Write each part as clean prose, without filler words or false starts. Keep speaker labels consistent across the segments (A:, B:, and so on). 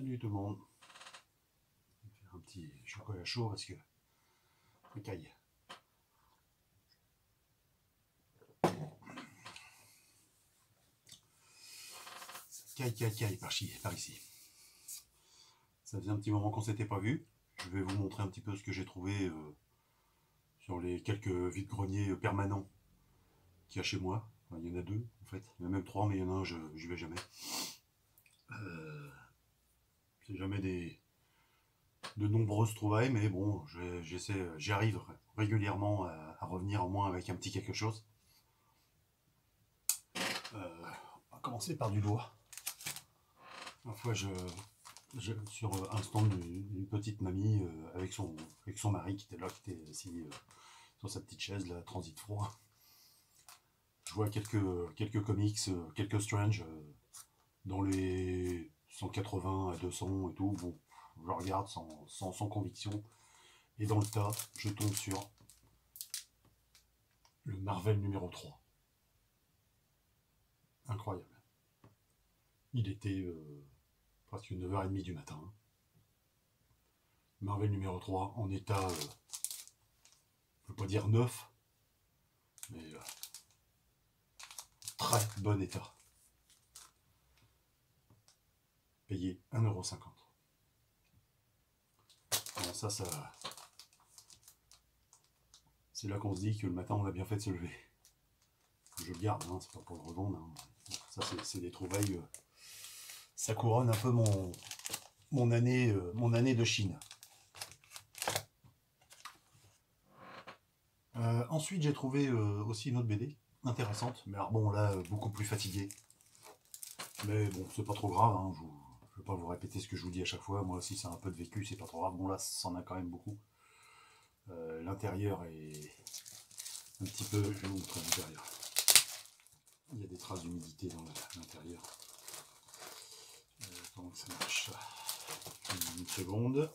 A: Salut tout le monde. Je vais faire un petit chocolat chaud parce que ça caille. Caille par ici. Ça faisait un petit moment qu'on s'était pas vu. Je vais vous montrer un petit peu ce que j'ai trouvé sur les quelques vides-greniers permanents qu'il y a chez moi. Enfin, il y en a deux en fait. Il y en a même trois, mais il y en a un, je n'y vais jamais. C'est jamais de nombreuses trouvailles, mais bon, j'y arrive régulièrement à revenir au moins avec un petit quelque chose. On va commencer par du bois. Une fois, sur un stand d'une petite mamie avec son mari qui était là, qui était assis sur sa petite chaise, là, transit froid. Je vois quelques comics, quelques Strange dans les 180 à 200 et tout. Bon, je regarde sans conviction. Et dans le tas, je tombe sur le Marvel numéro 3. Incroyable. Il était presque 9h30 du matin. Marvel numéro 3 en état, je ne veux pas dire neuf, mais très bon état. Payé 1,50 €. Alors ça, c'est là qu'on se dit que le matin on a bien fait de se lever. Je le garde, hein, c'est pas pour le revendre. Hein. Ça c'est des trouvailles. Ça couronne un peu mon année de Chine. Ensuite j'ai trouvé aussi une autre BD intéressante, mais alors bon là beaucoup plus fatigué. Mais bon c'est pas trop grave, hein, je ne vais pas vous répéter ce que je vous dis à chaque fois, moi aussi c'est un peu de vécu, c'est pas trop grave. Bon là ça en a quand même beaucoup. L'intérieur est un petit peu, je vais vous montrer l'intérieur. Il y a des traces d'humidité dans l'intérieur. Comment ça marche? Une seconde.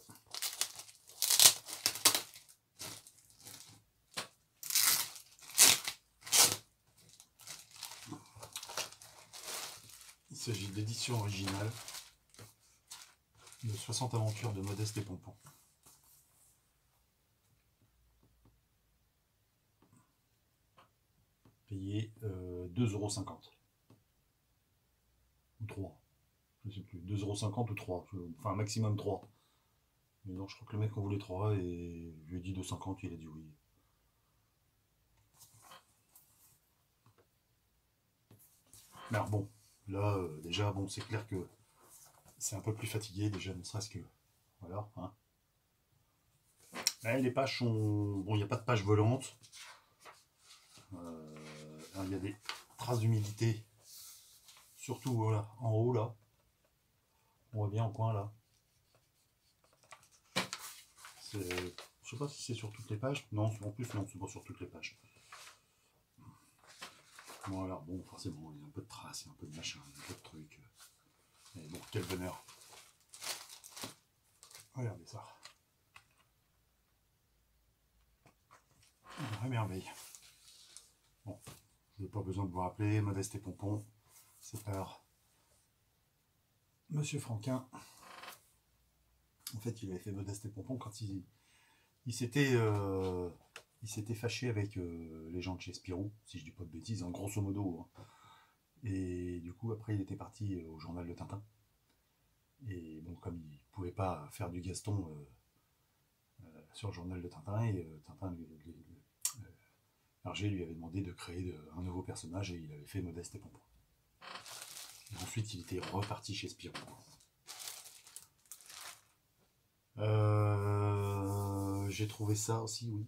A: Il s'agit de l'édition originale de 60 aventures de Modeste et Pompon. Payé 2,50 € ou 3, je ne sais plus, 2,50 € ou 3, enfin maximum 3. Mais non, je crois que le mec en voulait 3 et je lui ai dit 2,50 €, il a dit oui. Mais alors bon, là déjà bon c'est clair que c'est un peu plus fatigué déjà, ne serait-ce que voilà. Hein. Là, les pages sont bon, il n'y a pas de page volante. Il y a des traces d'humidité, surtout voilà, en haut là. On voit bien au coin là. Je sais pas si c'est sur toutes les pages. Non, en plus non, c'est pas sur toutes les pages. Bon alors bon, forcément, il y a un peu de traces, il y a un peu de machin, un peu de trucs. Mais bon, quel bonheur. Regardez ça. Une vraie merveille. Bon, je n'ai pas besoin de vous rappeler, Modeste et Pompon, c'est par Monsieur Franquin. En fait, il avait fait Modeste et Pompon quand il s'était fâché avec les gens de chez Spirou, si je dis pas de bêtises, hein, grosso modo. Hein. Et du coup, après, il était parti au journal de Tintin. Et bon, comme il ne pouvait pas faire du Gaston sur le journal de Tintin, et Tintin, Hergé lui avait demandé de créer un nouveau personnage, et il avait fait Modeste et Pompon. Et ensuite, il était reparti chez Spirou. J'ai trouvé ça aussi, oui.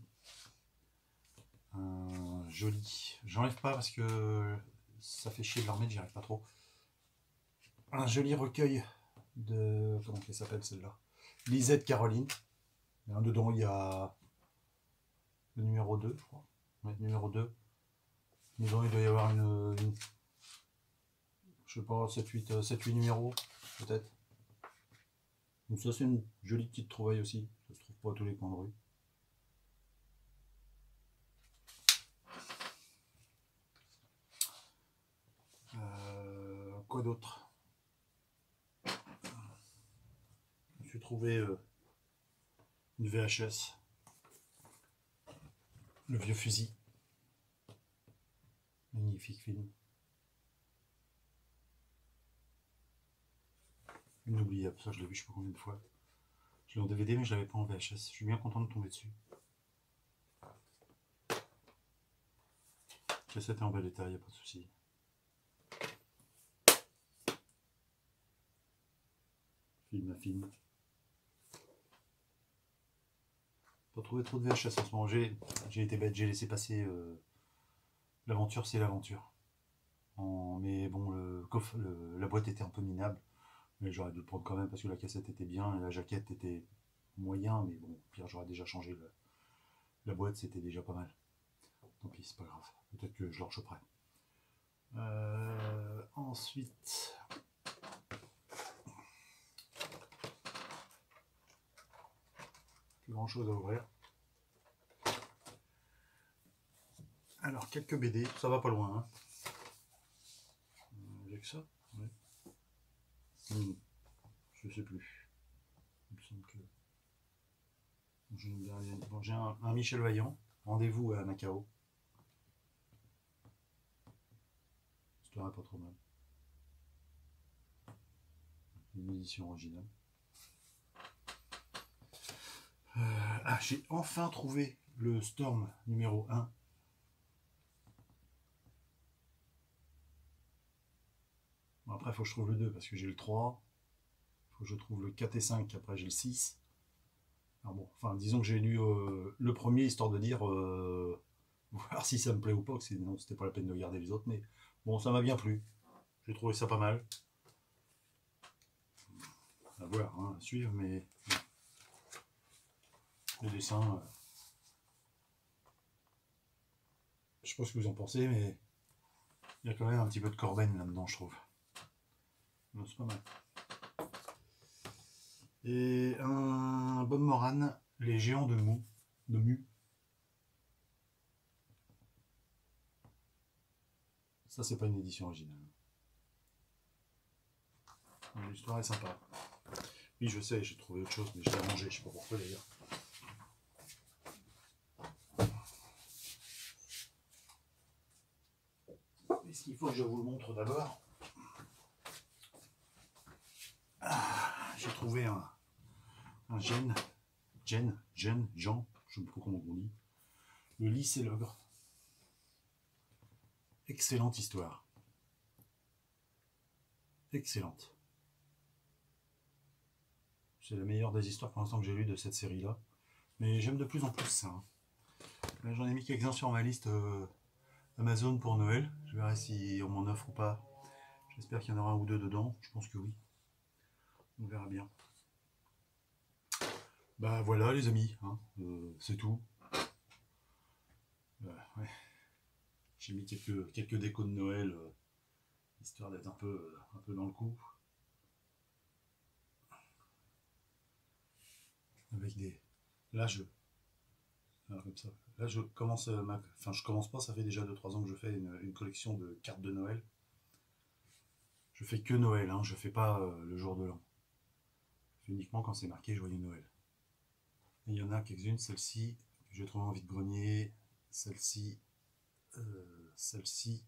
A: Joli. J'enlève pas parce que ça fait chier de la remettre, j'y arrive pas trop. Un joli recueil de... Comment qu'elle s'appelle celle-là? Lisette Caroline. Dedans, il y a le numéro 2, je crois. Ouais, numéro 2. Dedans, il doit y avoir une je sais pas, 7-8 numéros, peut-être. Donc ça, c'est une jolie petite trouvaille aussi. Ça se trouve pas à tous les coins de rue. Quoi d'autre? trouvé une VHS, Le Vieux Fusil. Magnifique film. Inoubliable, ça je l'ai vu je sais pas combien de fois. Je l'ai en DVD mais je l'avais pas en VHS. Je suis bien content de tomber dessus. La cassette est en bel état, il n'y a pas de souci. Film à film. Pas trouvé trop de VHS en ce moment. J'ai été bête, j'ai laissé passer l'aventure, c'est l'aventure. Mais bon, la boîte était un peu minable. Mais j'aurais dû le prendre quand même parce que la cassette était bien et la jaquette était moyen. Mais bon, au pire, j'aurais déjà changé la boîte, c'était déjà pas mal. Tant pis, c'est pas grave. Peut-être que je le rechoperai. Ensuite, plus grand chose à ouvrir. Alors, quelques BD, ça va pas loin. Hein. J'ai que ça ouais. Je sais plus. Il me semble que. J'ai un Michel Vaillant, Rendez-vous à Macao. L'histoire est pas trop mal. Une édition originale. J'ai enfin trouvé le Storm numéro 1. Bon, après, il faut que je trouve le 2 parce que j'ai le 3. Il faut que je trouve le 4 et 5, après j'ai le 6. Alors bon, enfin, disons que j'ai lu le premier histoire de dire voir si ça me plaît ou pas, que sinon c'était pas la peine de regarder les autres, mais bon, ça m'a bien plu. J'ai trouvé ça pas mal. À voir, hein, à suivre, mais le dessin, je sais pas ce que vous en pensez, mais il y a quand même un petit peu de Corben là-dedans, je trouve. C'est pas mal. Et un Bob Moran, Les Géants de Mu. Ça, c'est pas une édition originale. L'histoire est sympa. Oui, je sais, j'ai trouvé autre chose, mais je l'ai mangé, je sais pas pourquoi d'ailleurs. Est-ce qu'il faut que je vous le montre d'abord? J'ai trouvé un Jean, je ne sais pas comment on dit. Le Lys et l'ogre. Excellente histoire. Excellente. C'est la meilleure des histoires pour l'instant que j'ai lues de cette série-là. Mais j'aime de plus en plus ça. Hein. J'en ai mis quelques-uns sur ma liste Amazon pour Noël. Je verrai si on m'en offre ou pas. J'espère qu'il y en aura un ou deux dedans. Je pense que oui. On verra bien. Bah voilà les amis, hein. C'est tout. Ouais. J'ai mis quelques décos de Noël, histoire d'être un peu dans le coup. Avec des... Là comme ça. Là je commence Enfin je commence pas, ça fait déjà 2-3 ans que je fais une collection de cartes de Noël. Je fais que Noël, hein. Je fais pas le jour de l'an. Je fais uniquement quand c'est marqué Joyeux Noël. Et il y en a quelques-unes, celle-ci, que j'ai trouvé en vide-grenier, celle-ci, celle-ci,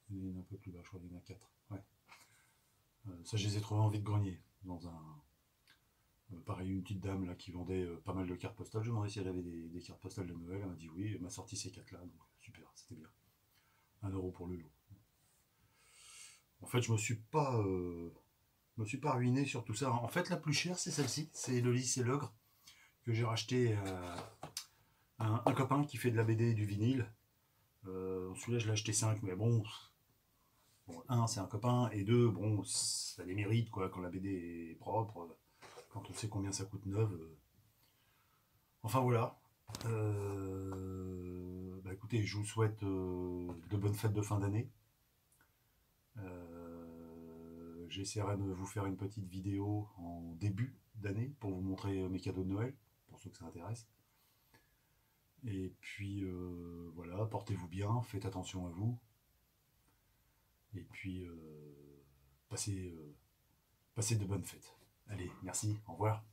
A: il y en a un peu plus bas, je crois qu'il y en a 4. Ouais. Ça, je les ai trouvées en vide-grenier, dans un... pareil, une petite dame là qui vendait pas mal de cartes postales. Je me demandais si elle avait des cartes postales de Noël. Elle m'a dit oui. Elle m'a sorti ces 4 là. Donc super, c'était bien. 1 € pour le lot. En fait, je me suis pas ruiné sur tout ça. En fait, la plus chère, c'est celle-ci. C'est le Lys et l'ogre que j'ai racheté à un copain qui fait de la BD et du vinyle. Celui-là, je l'ai acheté 5, mais bon, 1, c'est un copain, et 2, bon, ça les mérite, quoi, quand la BD est propre. Quand on sait combien ça coûte neuve. Enfin voilà. Bah écoutez, je vous souhaite de bonnes fêtes de fin d'année. J'essaierai de vous faire une petite vidéo en début d'année pour vous montrer mes cadeaux de Noël, pour ceux que ça intéresse. Et puis voilà, portez-vous bien, faites attention à vous. Et puis passez de bonnes fêtes. Allez, merci, au revoir.